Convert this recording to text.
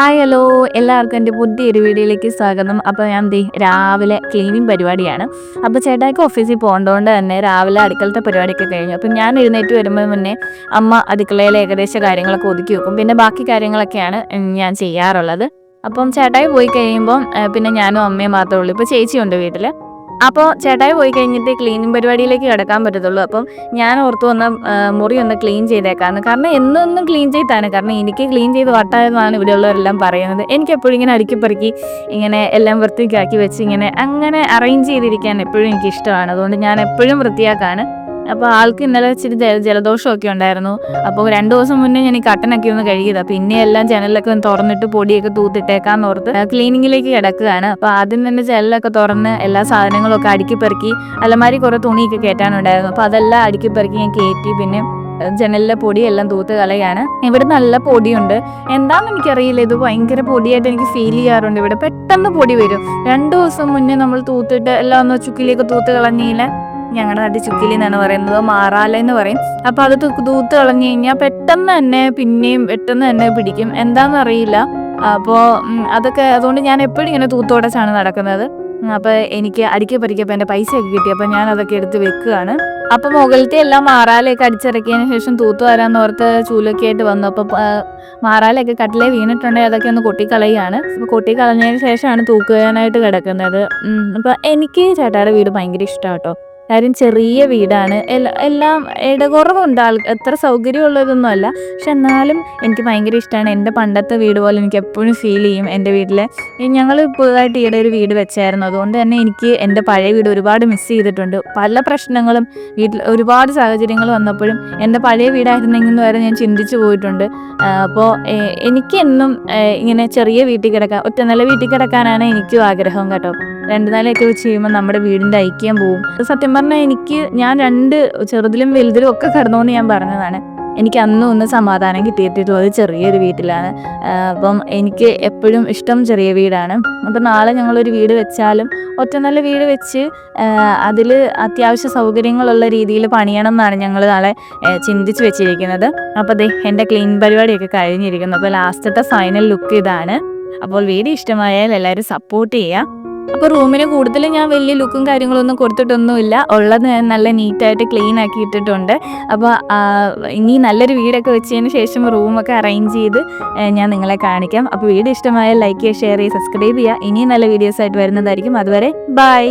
Hello എല്ലാവർക്കും എൻ്റെ പുതിയൊരു വീഡിയോയിലേക്ക് സ്വാഗതം. അപ്പോൾ ഞാൻ രാവിലെ ക്ലീനിങ് പരിപാടിയാണ്. അപ്പോൾ ചേട്ടായിക്ക് ഓഫീസിൽ പോകേണ്ടതുകൊണ്ട് തന്നെ രാവിലെ അടുക്കളത്തെ പരിപാടിയൊക്കെ കഴിഞ്ഞു. അപ്പം ഞാൻ എഴുന്നേറ്റ് വരുമ്പോൾ മുന്നേ അമ്മ അടുക്കളയിലെ ഏകദേശ കാര്യങ്ങളൊക്കെ ഒതുക്കി വെക്കും. പിന്നെ ബാക്കി കാര്യങ്ങളൊക്കെയാണ് ഞാൻ ചെയ്യാറുള്ളത്. അപ്പം ചേട്ടായി പോയി കഴിയുമ്പം പിന്നെ ഞാനും അമ്മയും മാത്രമേ ഉള്ളൂ. ഇപ്പോൾ ചേച്ചിയുണ്ട് വീട്ടിൽ. അപ്പോൾ ചേട്ടായി പോയി കഴിഞ്ഞിട്ട് ക്ലീനിങ് പരിപാടിയിലേക്ക് കിടക്കാൻ പറ്റത്തുള്ളൂ. അപ്പം ഞാൻ ഓർത്തു വന്ന മുറി ഒന്ന് ക്ലീൻ ചെയ്തേക്കാമെന്ന്. കാരണം എന്നും ക്ലീൻ ചെയ്താണ്. കാരണം എനിക്ക് ക്ലീൻ ചെയ്ത് വട്ടായെന്നാണ് ഇവിടെയുള്ളവരെല്ലാം പറയുന്നത്. എനിക്കെപ്പോഴും ഇങ്ങനെ അടുക്കിപ്പെറുക്കി ഇങ്ങനെ എല്ലാം വൃത്തിയാക്കി വെച്ച് അങ്ങനെ അറേഞ്ച് ചെയ്തിരിക്കാൻ എപ്പോഴും എനിക്കിഷ്ടമാണ്. അതുകൊണ്ട് ഞാൻ എപ്പോഴും വൃത്തിയാക്കാണ്. അപ്പോൾ ആൾക്ക് ഇന്നലെ ഇച്ചിരി ജലദോഷമൊക്കെ ഉണ്ടായിരുന്നു. അപ്പോൾ 2 ദിവസം മുന്നേ ഞാൻ ഈ കട്ടനൊക്കെ ഒന്ന് കഴുകിയതാണ്. പിന്നെ എല്ലാം ജനലൊക്കെ ഒന്ന് തുറന്നിട്ട് പൊടിയൊക്കെ തൂത്തിട്ടേക്കാന്ന് ഓർത്ത് ക്ലീനിങ്ങിലേക്ക് കിടക്കുകയാണ്. അപ്പോൾ ആദ്യം തന്നെ ജനലൊക്കെ തുറന്ന് എല്ലാ സാധനങ്ങളൊക്കെ അടുക്കി പെറുക്കി, അലമാരി കുറേ തുണിയൊക്കെ കയറ്റാനുണ്ടായിരുന്നു. അപ്പോൾ അതെല്ലാം അടുക്കി പെറുക്കി ഞാൻ കയറ്റി. പിന്നെ ജനലിലെ പൊടിയെല്ലാം തൂത്ത് കളയാണ്. ഇവിടെ നല്ല പൊടിയുണ്ട്. എന്താണെന്ന് എനിക്കറിയില്ല, ഇത് ഭയങ്കര പൊടിയായിട്ട് എനിക്ക് ഫീൽ ചെയ്യാറുണ്ട്. ഇവിടെ പെട്ടെന്ന് പൊടി വരും. 2 ദിവസം മുന്നേ നമ്മൾ തൂത്തിട്ട് എല്ലാം ഒന്ന് ചുക്കിലേക്ക് തൂത്ത് കളഞ്ഞില്ല. ഞങ്ങളുടെ നാട്ടിൽ ചുക്കിലി എന്നാണ് പറയുന്നത്, മാറാല എന്ന് പറയും. അപ്പോൾ അത് തൂത്ത് കളഞ്ഞു കഴിഞ്ഞാൽ പെട്ടെന്ന് തന്നെ പിടിക്കും. എന്താണെന്ന് അറിയില്ല. അപ്പോൾ അതൊക്കെ അതുകൊണ്ട് ഞാൻ എപ്പോഴും ഇങ്ങനെ തൂത്തോടച്ചാണ് നടക്കുന്നത്. അപ്പോൾ എനിക്ക് അടുക്കി പറിക്കപ്പോൾ എൻ്റെ പൈസയൊക്കെ കിട്ടി. അപ്പോൾ ഞാൻ അതൊക്കെ എടുത്ത് വെക്കുകയാണ്. അപ്പോൾ മുകളിലത്തെ എല്ലാം മാറാലയൊക്കെ അടിച്ചിറക്കിയതിന് ശേഷം തൂത്ത് വരാമെന്ന് ഓർത്ത് ചൂലൊക്കെ ആയിട്ട് വന്നു. അപ്പോൾ മാറാലയൊക്കെ കട്ടിലേ വീണിട്ടുണ്ടെങ്കിൽ അതൊക്കെ ഒന്ന് കൊട്ടിക്കളയുകയാണ്. അപ്പോൾ കൊട്ടിക്കളഞ്ഞതിന് ശേഷമാണ് തൂക്കാനായിട്ട് കിടക്കുന്നത്. അപ്പോൾ എനിക്ക് ചേട്ടായുടെ വീട് ഭയങ്കര ഇഷ്ടമാണ് കേട്ടോ. കാര്യം ചെറിയ വീടാണ്. എല്ലാം ഇടകുറവുണ്ട്. അത്ര സൗകര്യമുള്ളതൊന്നും അല്ല. പക്ഷെ എന്നാലും എനിക്ക് ഭയങ്കര ഇഷ്ടമാണ്. എൻ്റെ പണ്ടത്തെ വീട് പോലെ എനിക്ക് എപ്പോഴും ഫീൽ ചെയ്യും. എൻ്റെ വീട്ടിലെ ഞങ്ങൾ പുതുതായിട്ട് ഈയിടെ ഒരു വീട് വെച്ചായിരുന്നു. അതുകൊണ്ട് തന്നെ എനിക്ക് എൻ്റെ പഴയ വീട് ഒരുപാട് മിസ് ചെയ്തിട്ടുണ്ട്. പല പ്രശ്നങ്ങളും വീട്ടിൽ ഒരുപാട് സാഹചര്യങ്ങൾ വന്നപ്പോഴും എൻ്റെ പഴയ വീടായിരുന്നെങ്കിൽ വരെ ഞാൻ ചിന്തിച്ചു പോയിട്ടുണ്ട്. അപ്പോൾ എനിക്ക് എന്നും ഇങ്ങനെ ചെറിയ വീട്ടിൽ കിടക്കാൻ, ഒറ്റ നില വീട്ടിൽ കിടക്കാനാണ് എനിക്കും ആഗ്രഹം കേട്ടോ. 2 നിലയൊക്കെ വെച്ച് ചെയ്യുമ്പോൾ നമ്മുടെ വീടിൻ്റെ ഐക്യം പോവും. സത്യം പറഞ്ഞാൽ ഞാൻ 2 ചെറുതിലും വലുതിലും ഒക്കെ കിടന്നോന്ന് ഞാൻ പറഞ്ഞതാണ്. എനിക്ക് അന്നും ഒന്ന് സമാധാനം കിട്ടിയിട്ടുള്ളത് അത് ചെറിയൊരു വീട്ടിലാണ്. അപ്പം എനിക്ക് എപ്പോഴും ഇഷ്ടം ചെറിയ വീടാണ്. അപ്പം നാളെ ഞങ്ങളൊരു വീട് വെച്ചാലും ഒറ്റ നല്ല വീട് വെച്ച് അതിൽ അത്യാവശ്യ സൗകര്യങ്ങളുള്ള രീതിയിൽ പണിയണം എന്നാണ് ഞങ്ങൾ നാളെ ചിന്തിച്ച് വെച്ചിരിക്കുന്നത്. അപ്പോൾ എൻ്റെ ക്ലീൻ പരിപാടിയൊക്കെ കഴിഞ്ഞിരിക്കുന്നു. അപ്പോൾ ലാസ്റ്റത്തെ ഫൈനൽ ലുക്ക് ഇതാണ്. അപ്പോൾ വീഡിയോ ഇഷ്ടമായാൽ എല്ലാവരും സപ്പോർട്ട് ചെയ്യുക. അപ്പോൾ റൂമിന് കൂടുതൽ ഞാൻ വലിയ ലുക്കും കാര്യങ്ങളൊന്നും കൊടുത്തിട്ടൊന്നുമില്ല. ഉള്ളത് ഞാൻ നല്ല നീറ്റായിട്ട് ക്ലീൻ ആക്കി ഇട്ടിട്ടുണ്ട്. അപ്പോൾ ഇനി നല്ലൊരു വീടൊക്കെ വെച്ചതിന് ശേഷം റൂമൊക്കെ അറേഞ്ച് ചെയ്ത് ഞാൻ നിങ്ങളെ കാണിക്കാം. അപ്പോൾ വീഡിയോ ഇഷ്ടമായാൽ ലൈക്ക് ചെയ്യുക, ഷെയർ ചെയ്യുക, സബ്സ്ക്രൈബ് ചെയ്യുക. ഇനിയും നല്ല വീഡിയോസായിട്ട് വരുന്നതായിരിക്കും. അതുവരെ ബൈ.